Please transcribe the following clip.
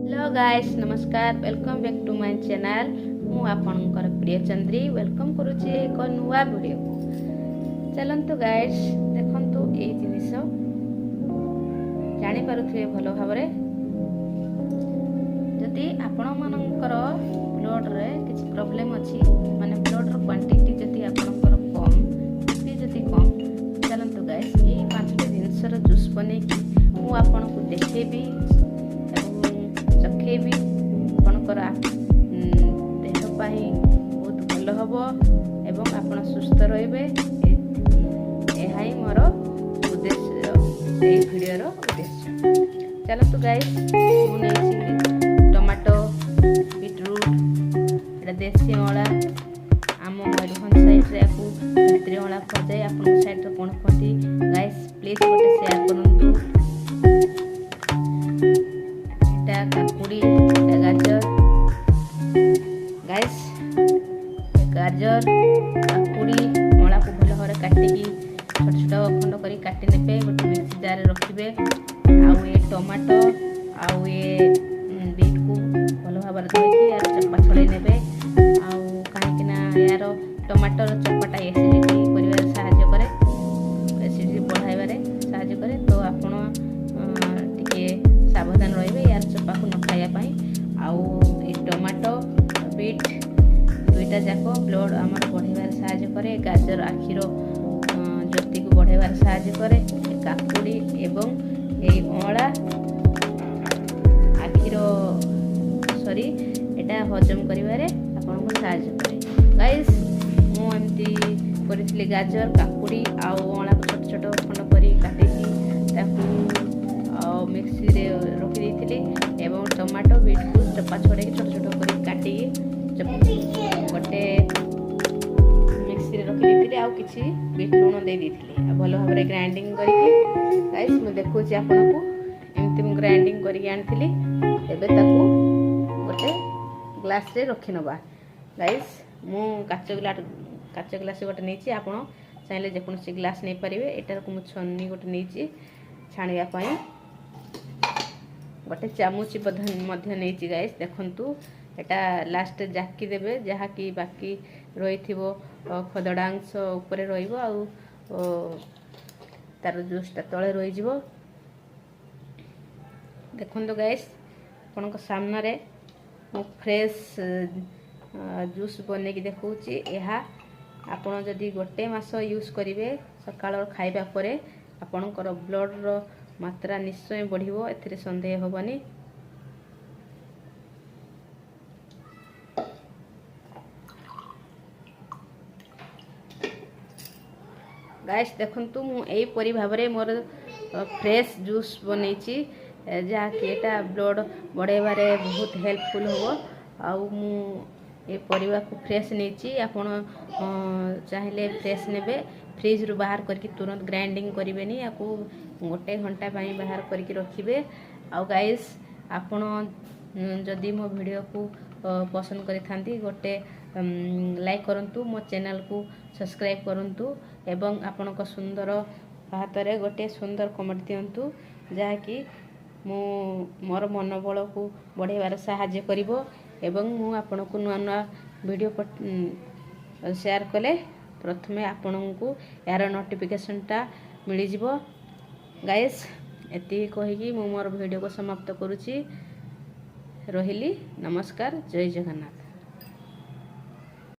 Hello guys नमस्कार welcome back to my channel मु आपनकर प्रिय चंद्री वेलकम करूची एक नुआ वीडियो को चलंतु गाइस देखंतु ए जिनिस जानि पारुथिबे भलो भाबरे जदि आपण मानकर ब्लड रे किछि प्रॉब्लम अछि माने ब्लड रो क्वांटिटी जदि आपनकर कम बी जदि कम चलंतु गाइस ए पांचटी जिनिस रो जूस बने कि मु आपनको देखेबी चखेबी आपणकर देह पाई बहुत भल हम एवं आपण सुस्थ रहिबे एहाई मोर उद्देश्य ए वीडियो उद्देश्य चलतु गाइस मु नेछि टमाटो बीटरूट एटा देसी अळा आम मयूरभंज साइड रे याकू भित्री अळा कहते आपण साइड रे कोन कहती गाइस प्लीज गोटे शेयर करंतु काकुड़ी गाजर गाइस गाजर काकुड़ी अला को भल भाव काटिकी छोट छोट खंड करी काटी नेबे गोटे मिक्सी जार रे रखिबे आउ ए टमाटो आउ ए बीट को भल भाव धोइकी यार चप्पा छळै नेबे आउ काहे ना यार टमाटर चप्पाटा एसिडिटी करिवार सहायता करे एसिडिटी बढ़ाइबारे सहायता करे तो आपण टिके सावधान रहिबे यार चप्पा को न खाया पाई आउ ए टमाटो बीट दुईटा जाको ब्लड आमर बढ़ाइबार सहायता करे गाजर आखिर ज्योति को बढ़ाइबार सहायता करे काकुड़ी एवं ए अळा आखिर सॉरी एटा हजम करिवारे आपन को सहायता करे गाइस मु एमती करितली गाजर काकुड़ी आउ अळा को छोट छोट खंड करी काटिकी ताकू मिक्सी रे रखी देइथिली एवं टमाटो बीट को चप्पा छोड़े छोट छोट करी काटी गोटे मिक्सी रे रखी देइथिली आउ किछि बीट लूण दे देइथिली आ भलो भाबरे ग्राइंडिंग करिके गाइस मु देखुची आपन को एमती मु ग्राइंडिंग करिके आनथिली एबे ताकू गोटे ग्लास रे रखि नबा गाइस मु काच ग्लास गोटे नेछि आपन चाहिले जे कोनसी ग्लास नै परिबे एटार को मु छन्नी गोटे नेछि छाणिया पई गोटे चामुची मध्य नहीं गाइस देखंतु एटा लास्ट जाकी देबे जहा कि बाकी रहिथिबो खदडांश ऊपर रहिबो आउ तार जूसटा तळे रहि जिवो देखंतु गाइस आपनक सामने रे मु फ्रेश जूस बने की देखौची एहा आपण जदी गोटे मास यूज करिवे सकाळ खाइबा परे आपनकर ब्लड रो मात्रा निश्चय बढ़िबो एथिरे संदेह होबनी गाइस देखंतु मु एई परि भाबरे मोर फ्रेश जूस बनेछि जहा कि एटा ब्लड बढ़ेबारे बहुत हेल्पफुल होबो आउ मु ए परिवा को फ्रेश नेछि आपण चाहिले फ्रेश नेबे फ्रिज रु बाहर करके तुरंत ग्राइंडिंग करिवेनी याकू गोटे घंटा पाई बाहर करके रखिबे आउ गाइस आपण जदि मो वीडियो को पसंद करि थांती गोटे लाइक करंतु मो चैनल को सब्सक्राइब करंतु एवं आपण को सुंदर हाथ रे गोटे सुंदर कमेंट दियंतु जहा कि मो मोर मनोबल को बढ़ेबार सहायता करिवो एवं मु आपण को नुआ नुआ वीडियो शेयर कले प्रथमे आपनकू यार नोटिफिकेशनटा मिली जिवो गाइस एति कहिकी मु मोर वीडियो को समाप्त करूची रहिली नमस्कार जय जगन्नाथ।